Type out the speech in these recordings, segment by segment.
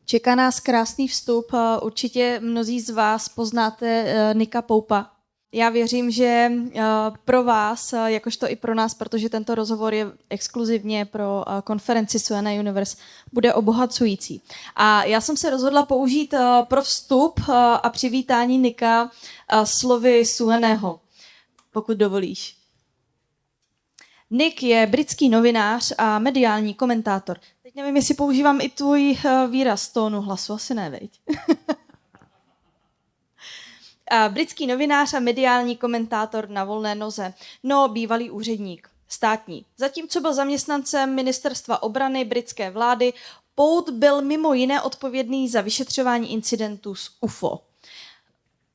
Čeká nás krásný vstup, určitě mnozí z vás poznáte Nicka Poupa. Já věřím, že pro vás, jakožto i pro nás, protože tento rozhovor je exkluzivně pro konferenci Suena Universe, bude obohacující. A já jsem se rozhodla použít pro vstup a přivítání Nicka slovy Sueného, pokud dovolíš. Nick je britský novinář a mediální komentátor. Teď nevím, jestli používám i tvůj výraz tónu hlasu, asi ne, veď? Britský novinář a mediální komentátor na volné noze. No, bývalý úředník, státní. Zatímco byl zaměstnancem ministerstva obrany britské vlády, Pout byl mimo jiné odpovědný za vyšetřování incidentů s UFO.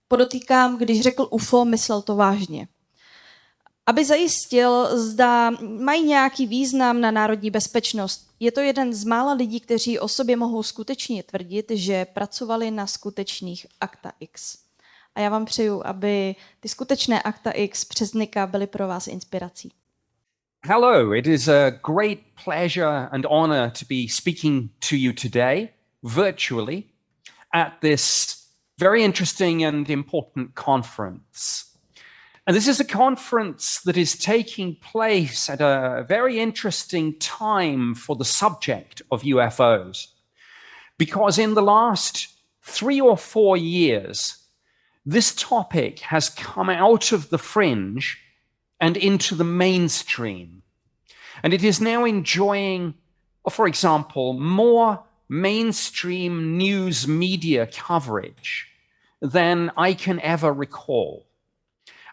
Podotýkám, když řekl UFO, myslel to vážně. Aby zajistil, zda mají nějaký význam na národní bezpečnost. Je to jeden z mála lidí, kteří o sobě mohou skutečně tvrdit, že pracovali na skutečných Akta X. A já vám přeju, aby ty skutečné Akta X přes Nicka byly pro vás inspirací. Hello, it is a great pleasure and honor to be speaking to you today, virtually, at this very interesting and important conference. And this is a conference that is taking place at a very interesting time for the subject of UFOs. Because in the last 3 or 4 years, this topic has come out of the fringe and into the mainstream. And it is now enjoying, for example, more mainstream news media coverage than I can ever recall.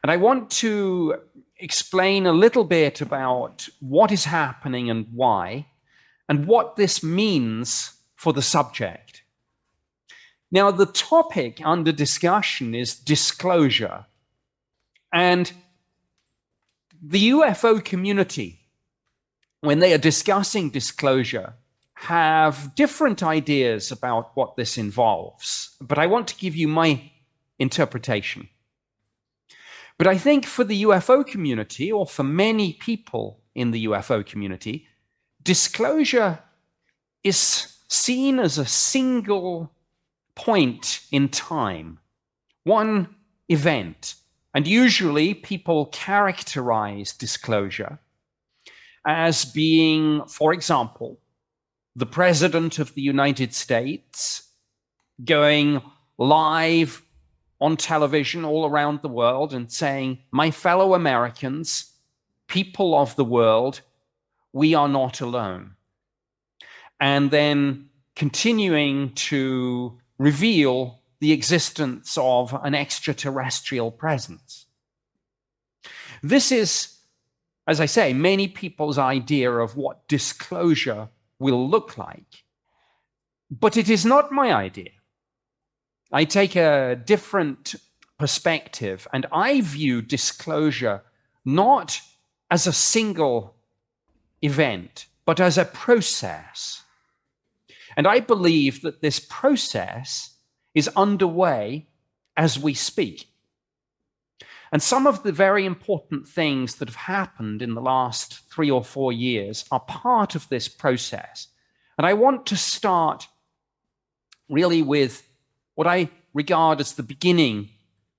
And I want to explain a little bit about what is happening and why, and what this means for the subject. Now, the topic under discussion is disclosure. And the UFO community, when they are discussing disclosure, have different ideas about what this involves. But I want to give you my interpretation. But I think for the UFO community, or for many people in the UFO community, disclosure is seen as a single point in time, one event. And usually people characterize disclosure as being, for example, the President of the United States going live on television all around the world and saying, my fellow Americans, people of the world, we are not alone. And then continuing to reveal the existence of an extraterrestrial presence. This is, as I say, many people's idea of what disclosure will look like. But it is not my idea. I take a different perspective, and I view disclosure not as a single event, but as a process. And I believe that this process is underway as we speak. And some of the very important things that have happened in the last 3 or 4 years are part of this process. And I want to start really with what I regard as the beginning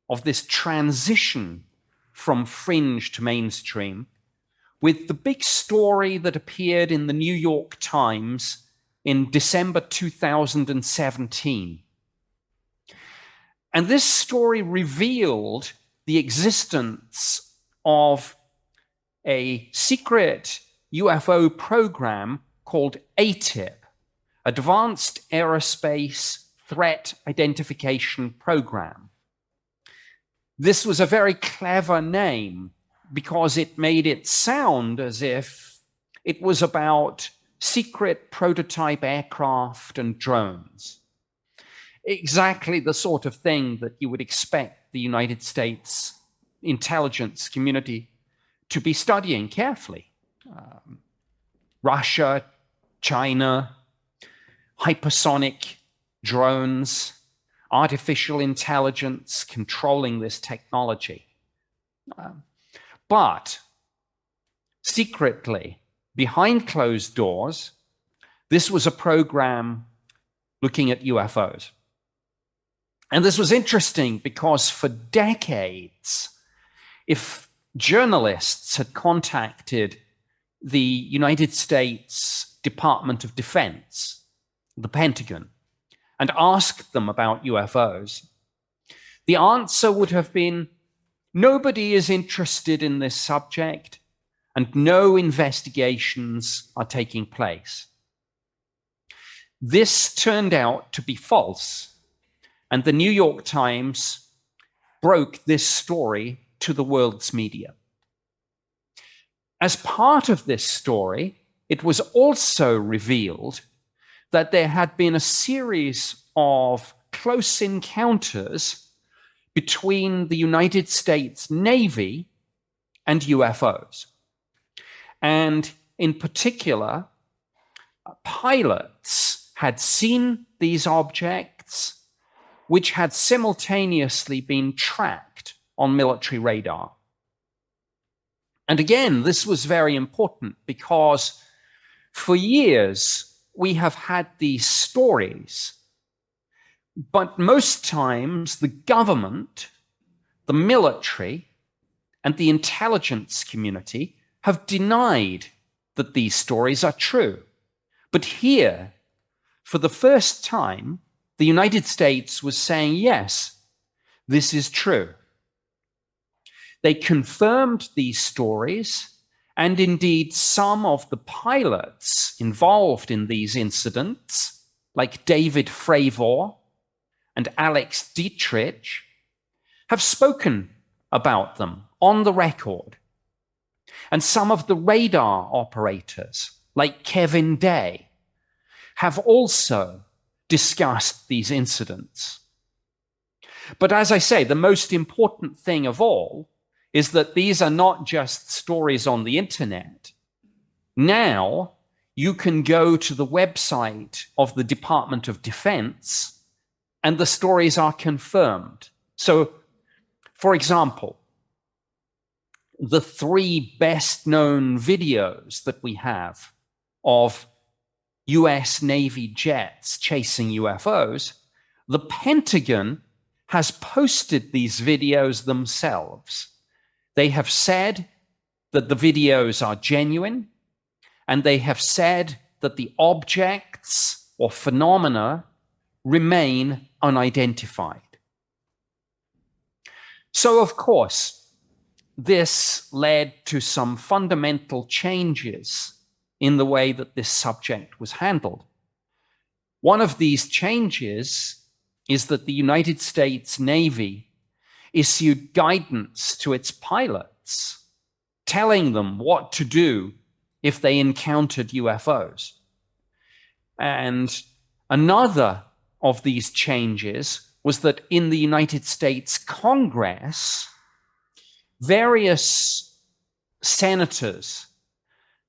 of this transition from fringe to mainstream, with the big story that appeared in the New York Times in December 2017. And this story revealed the existence of a secret UFO program called ATIP, Advanced Aerospace Threat Identification Program. This was a very clever name because it made it sound as if it was about secret prototype aircraft and drones. Exactly the sort of thing that you would expect the United States intelligence community to be studying carefully. Russia, China, hypersonic drones, artificial intelligence controlling this technology. But secretly, behind closed doors, this was a program looking at UFOs. And this was interesting because for decades, if journalists had contacted the United States Department of Defense, the Pentagon, and asked them about UFOs, the answer would have been, nobody is interested in this subject and no investigations are taking place. This turned out to be false, and the New York Times broke this story to the world's media. As part of this story, it was also revealed that there had been a series of close encounters between the United States Navy and UFOs. And in particular, pilots had seen these objects which had simultaneously been tracked on military radar. And again, this was very important because for years we have had these stories, but most times the government, the military, and the intelligence community have denied that these stories are true. But here, for the first time, the United States was saying, yes, this is true. They confirmed these stories, and indeed some of the pilots involved in these incidents, like David Fravor and Alex Dietrich, have spoken about them on the record. And some of the radar operators, like Kevin Day, have also discussed these incidents. But as I say, the most important thing of all is that these are not just stories on the internet. Now you can go to the website of the Department of Defense and the stories are confirmed. So, for example, the 3 best-known videos that we have of US Navy jets chasing UFOs, the Pentagon has posted these videos themselves. They have said that the videos are genuine, and they have said that the objects or phenomena remain unidentified. So, of course, this led to some fundamental changes in the way that this subject was handled. One of these changes is that the United States Navy issued guidance to its pilots, telling them what to do if they encountered UFOs. And another of these changes was that in the United States Congress, various senators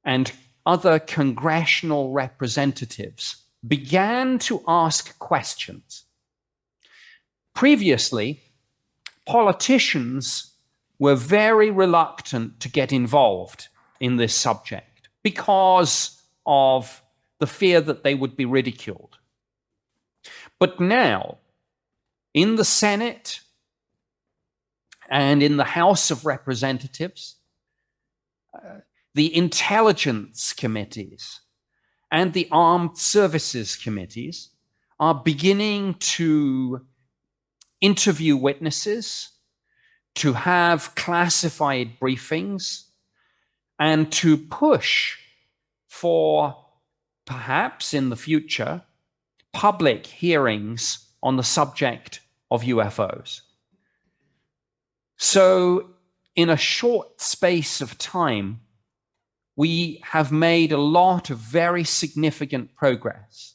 and other congressional representatives began to ask questions. Previously, politicians were very reluctant to get involved in this subject because of the fear that they would be ridiculed. But now, in the Senate and in the House of Representatives, the intelligence committees and the armed services committees are beginning to interview witnesses, to have classified briefings, and to push for, perhaps in the future, public hearings on the subject of UFOs. So, in a short space of time, we have made a lot of very significant progress.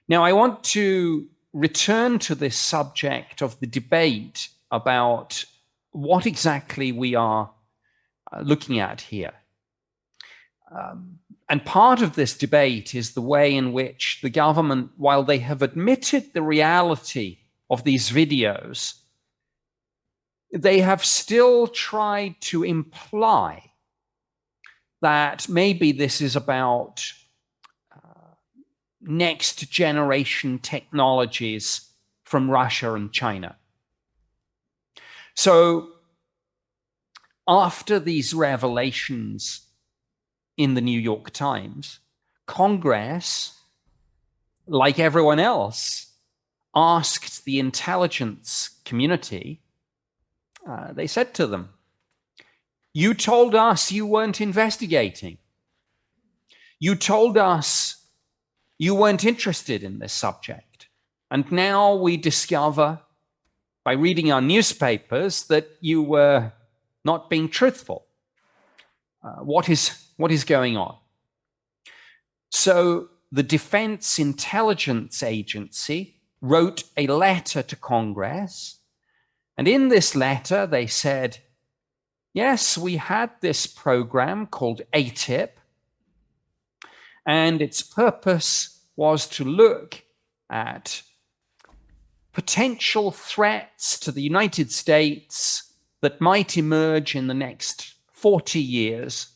Now, I want to return to this subject of the debate about what exactly we are looking at here. And part of this debate is the way in which the government, while they have admitted the reality of these videos, they have still tried to imply that maybe this is about next generation technologies from Russia and China. So after these revelations in the New York Times, Congress, like everyone else, asked the intelligence community, they said to them, "You told us you weren't investigating. You told us you weren't interested in this subject. And now we discover, by reading our newspapers, that you were not being truthful. What is going on?" So the Defense Intelligence Agency wrote a letter to Congress. And in this letter, they said, yes, we had this program called ATIP, and its purpose was to look at potential threats to the United States that might emerge in the next 40 years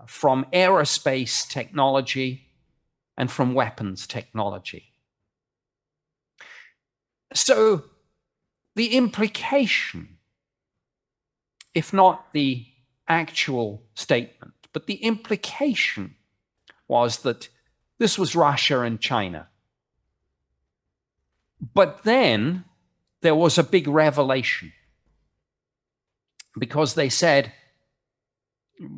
from aerospace technology and from weapons technology. So the implication, if not the actual statement, but the implication was that this was Russia and China. But then there was a big revelation, because they said,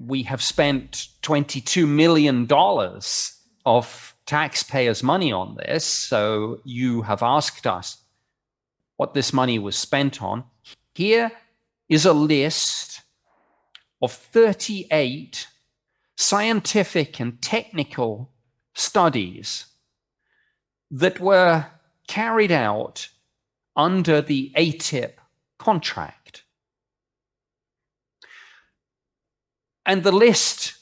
we have spent $22 million of taxpayers' money on this, so you have asked us what this money was spent on. Here is a list of 38 scientific and technical studies that were carried out under the ATIP contract. And the list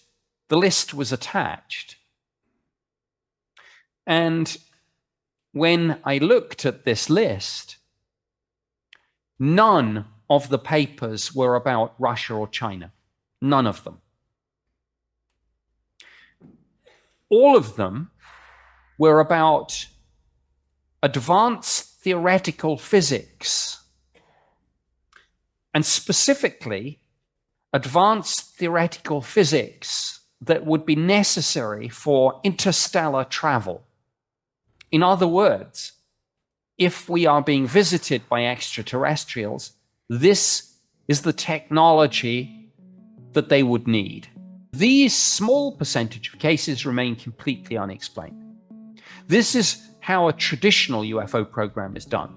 was attached. And when I looked at this list, none of the papers were about Russia or China. None of them. All of them were about advanced theoretical physics, and specifically advanced theoretical physics that would be necessary for interstellar travel. In other words, if we are being visited by extraterrestrials, this is the technology that they would need. These small percentage of cases remain completely unexplained. This is how a traditional UFO program is done.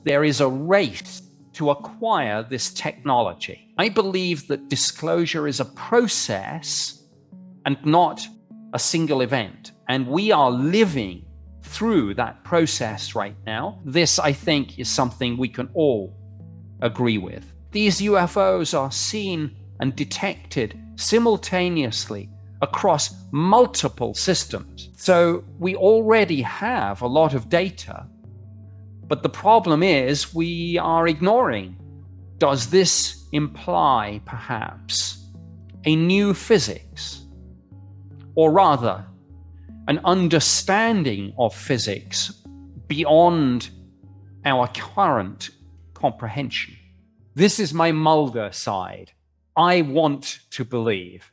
There is a race to acquire this technology. I believe that disclosure is a process and not a single event. And we are living through that process right now. This, I think, is something we can all agree with. These UFOs are seen and detected simultaneously across multiple systems. So we already have a lot of data, but the problem is we are ignoring. Does this imply perhaps a new physics, or rather an understanding of physics beyond our current comprehension? This is my Mulder side. I want to believe.